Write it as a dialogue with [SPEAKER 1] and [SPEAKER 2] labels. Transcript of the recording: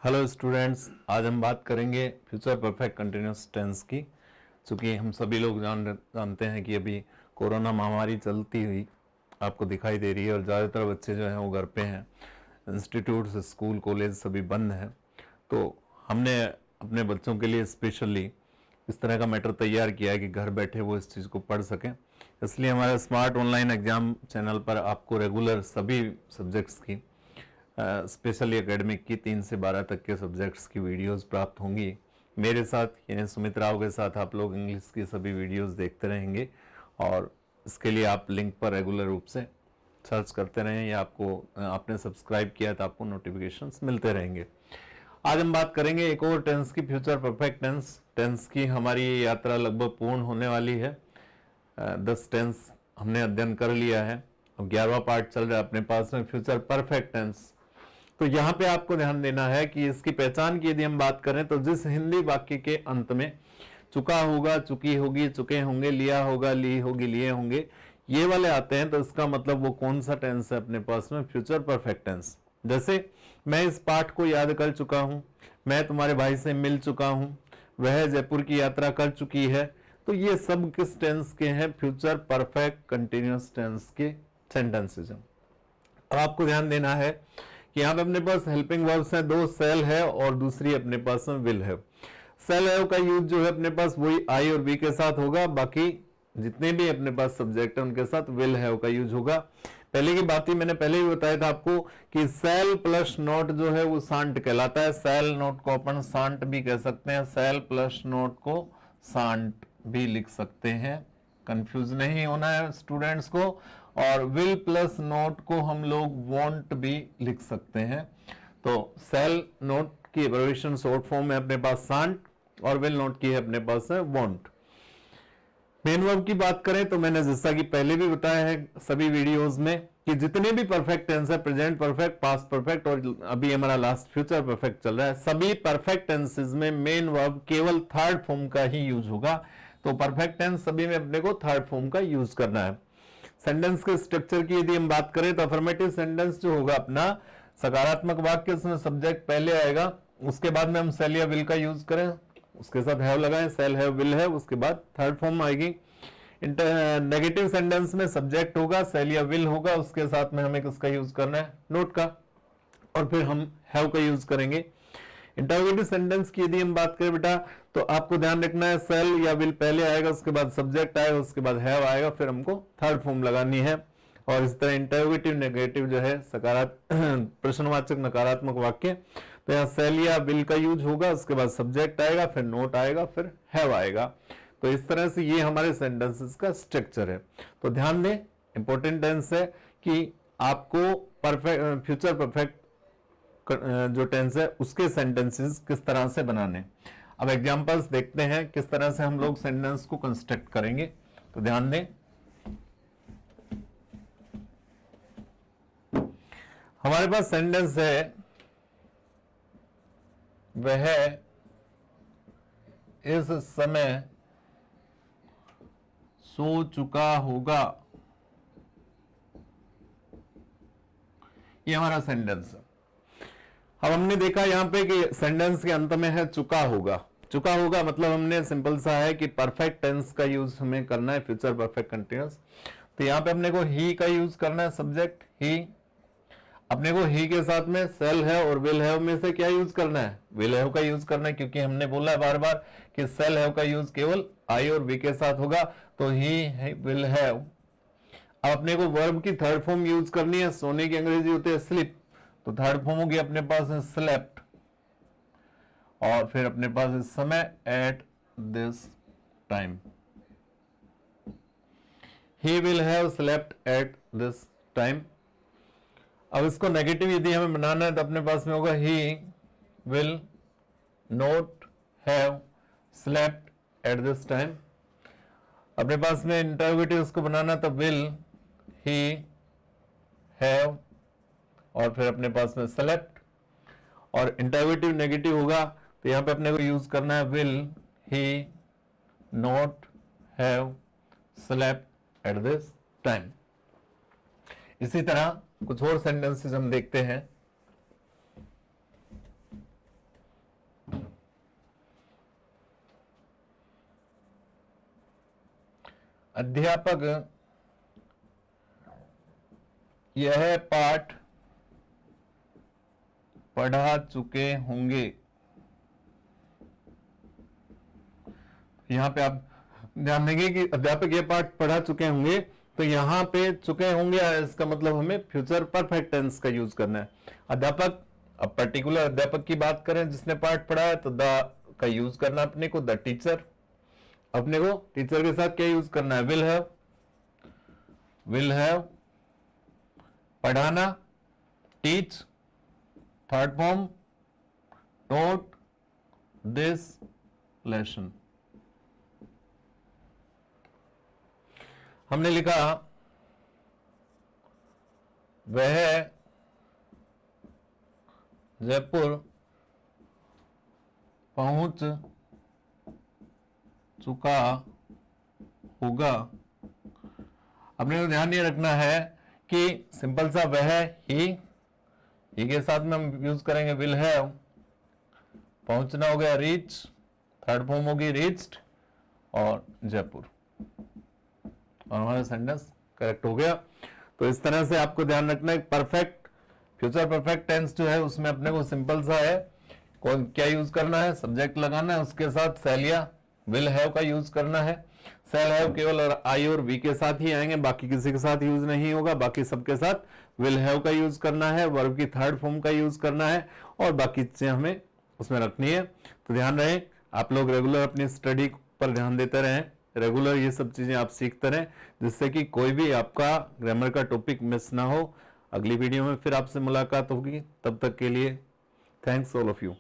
[SPEAKER 1] Hello students, आज हम बात करेंगे फ्यूचर परफेक्ट कंटिन्यूस टेंस की। चूँकि हम सभी लोग जानते हैं कि अभी कोरोना महामारी चलती हुई आपको दिखाई दे रही है और ज़्यादातर बच्चे जो हैं वो घर पे हैं। इंस्टीट्यूट्स, स्कूल, कॉलेज सभी बंद हैं। तो हमने अपने बच्चों के लिए स्पेशली इस तरह का मैटर तैयार किया है कि घर बैठे वो इस चीज़ को पढ़ सकें। इसलिए हमारे स्मार्ट ऑनलाइन एग्ज़ाम चैनल पर आपको रेगुलर सभी सब्जेक्ट्स की स्पेशली एकेडमिक की 3 से 12 तक के सब्जेक्ट्स की वीडियोस प्राप्त होंगी। मेरे साथ यानी सुमित राव के साथ आप लोग इंग्लिश की सभी वीडियोस देखते रहेंगे और इसके लिए आप लिंक पर रेगुलर रूप से सर्च करते रहें या आपने सब्सक्राइब किया तो आपको नोटिफिकेशंस मिलते रहेंगे। आज हम बात करेंगे एक और टेंस की, फ्यूचर परफेक्ट टेंस की हमारी ये यात्रा लगभग पूर्ण होने वाली है। 10 टेंस हमने अध्ययन कर लिया है। अब 11वां पार्ट चल रहा है अपने पास में, फ्यूचर परफेक्ट टेंस। तो यहां पे आपको ध्यान देना है कि इसकी पहचान की यदि हम बात करें तो जिस हिंदी वाक्य के अंत में चुका होगा, चुकी होगी, चुके होंगे, लिया होगा, ली होगी, लिए होंगे, ये वाले आते हैं तो इसका मतलब वो कौन सा टेंस है अपने पास में, फ्यूचर परफेक्ट टेंस। जैसे मैं इस पाठ को याद कर चुका हूं, मैं तुम्हारे भाई से मिल चुका हूं, वह जयपुर की यात्रा कर चुकी है। तो ये सब किस टेंस के हैं? फ्यूचर परफेक्ट कंटिन्यूअस टेंस के सेंटेंसेज हैं। अब आपको ध्यान देना है कि यहां पे अपने पास हेल्पिंग वर्ब्स हैं, दो सेल है और दूसरी अपने पास में विल है। सेल है का यूज जो है अपने पास वही आई और बी के साथ होगा, बाकी जितने भी अपने पास सब्जेक्ट है उनके साथ विल है का यूज होगा। पहले की बात ही मैंने पहले ही बताया था आपको कि सेल प्लस नोट जो है वो सांट कहलाता है। सेल नोट को अपन सांट भी कह सकते हैं, सेल प्लस नोट को सांट भी लिख सकते हैं, कंफ्यूज नहीं होना है स्टूडेंट्स को। और विल प्लस नोट को हम लोग वॉन्ट भी लिख सकते हैं। तो सेल नोट की एब्रिविएशन शॉर्ट फॉर्म में अपने पास सांट और विल नोट की है अपने पास है वॉन्ट। मेन वर्ब की बात करें तो मैंने जैसा कि पहले भी बताया है सभी वीडियोस में कि जितने भी परफेक्ट टेंस है, प्रेजेंट परफेक्ट, पास्ट परफेक्ट और अभी हमारा लास्ट फ्यूचर परफेक्ट चल रहा है, सभी परफेक्ट टेंसेस में मेन वर्ब केवल थर्ड फॉर्म का ही यूज होगा। तो परफेक्ट टेंस सभी में अपने को थर्ड फॉर्म का यूज करना है। सेंटेंस के स्ट्रक्चर की यदि हम बात करें तो अफर्मेटिव सेंटेंस जो होगा अपना सकारात्मक वाक्य, उसमें सब्जेक्ट पहले आएगा, उसके बाद में हम सेल या विल का यूज करें, उसके साथ हैव लगाएं, सेल हैव विल है, उसके बाद थर्ड फॉर्म आएगी। नेगेटिव सेंटेंस में सब्जेक्ट होगा, सेल या विल होगा, उसके साथ में हमें किसका यूज करना है, नोट का, और फिर हम हैव का यूज करेंगे। इंटरोगेटिव सेंटेंस की यदि हम बात करें बेटा तो आपको ध्यान रखना है सेल या विल पहले आएगा, उसके बाद सब्जेक्ट आएगा, उसके बाद हैव आएगा, फिर हमको थर्ड फॉर्म लगानी है। और इस तरह इंटरोगेटिव नेगेटिव जो है सकारात्मक प्रश्नवाचक नकारात्मक वाक्य, तो यहाँ सेल या विल का यूज होगा, उसके बाद सब्जेक्ट आएगा, फिर नोट आएगा, फिर हैव आएगा। तो इस तरह से ये हमारे सेंटेंसेस का स्ट्रक्चर है। तो ध्यान दें, इंपॉर्टेंट टेंस है कि आपको परफेक्ट फ्यूचर परफेक्ट जो टेंस है उसके सेंटेंसेस किस तरह से बनाने। अब एग्जांपल्स देखते हैं किस तरह से हम लोग सेंटेंस को कंस्ट्रक्ट करेंगे। तो ध्यान दें, हमारे पास सेंटेंस है वह इस समय सो चुका होगा, ये हमारा सेंटेंस है। अब हमने देखा यहां पे कि सेंटेंस के अंत में है चुका होगा। चुका होगा मतलब हमने सिंपल सा है कि परफेक्ट टेंस का यूज हमें करना है, फ्यूचर परफेक्ट कंटिन्यूअस। तो यहां पे अपने को ही का यूज करना है, सब्जेक्ट ही। अपने को ही के साथ में सेल है और विल हैव में से क्या यूज करना है, विल हैव का यूज करना है, क्योंकि हमने बोला है बार बार कि सेल हैव का यूज केवल आई और वी के साथ होगा। तो ही विल हैव। अब अपने को वर्ब की थर्ड फॉर्म यूज करनी है, सोने की अंग्रेजी होती है स्लीप, तो थर्ड फॉर्म होगी अपने पास है स्लेप्ट, और फिर अपने पास इस समय at this time, he will have slept at this time. अब इसको नेगेटिव यदि हमें बनाना है तो अपने पास में होगा he will not have slept at this time. अपने पास में इंटरोगेटिव इसको बनाना तो विल ही हैव और फिर अपने पास में सेलेक्ट, और इंटरोगेटिव नेगेटिव होगा तो यहां पे अपने को यूज करना है will he not have slept at this time. इसी तरह कुछ और सेंटेंसेस हम देखते हैं। अध्यापक यह पाठ पढ़ा चुके होंगे। यहां पे आप ध्यान देंगे कि अध्यापक यह पाठ पढ़ा चुके होंगे, तो यहां पे चुके होंगे इसका मतलब हमें फ्यूचर परफेक्ट टेंस का यूज करना है। अध्यापक, अब पर्टिकुलर अध्यापक की बात करें जिसने पाठ पढ़ा है, तो द का यूज करना अपने को, द टीचर। अपने को टीचर के साथ क्या यूज करना है, विल हैव। विल हैव पढ़ाना, teach, third form taught this lesson. हमने लिखा वह जयपुर पहुंच चुका होगा। अपने को ध्यान ये रखना है कि सिंपल सा वह ही के साथ में हम यूज करेंगे विल हैव, पहुंचना हो गया रीच, थर्ड फॉर्म होगी रीच्ड, और जयपुर, और हमारा सेंटेंस करेक्ट हो गया। तो इस तरह से आपको ध्यान रखना है, परफेक्ट फ्यूचर परफेक्ट टेंस जो है उसमें अपने को सिंपल सा है, कौन क्या यूज करना है, सब्जेक्ट लगाना है, उसके साथ सेल या विल हैव का यूज करना है। सेल हैव केवल और आई और वी के साथ ही आएंगे, बाकी किसी के साथ यूज नहीं होगा। बाकी सबके साथ विल हैव का यूज करना है, वर्ब की थर्ड फॉर्म का यूज करना है, और बाकी चीजें हमें उसमें रखनी है। तो ध्यान रहे, आप लोग रेगुलर अपनी स्टडी पर ध्यान देते रहें, रेगुलर ये सब चीजें आप सीखते रहें, जिससे कि कोई भी आपका ग्रामर का टॉपिक मिस ना हो। अगली वीडियो में फिर आपसे मुलाकात होगी, तब तक के लिए थैंक्स ऑल ऑफ यू।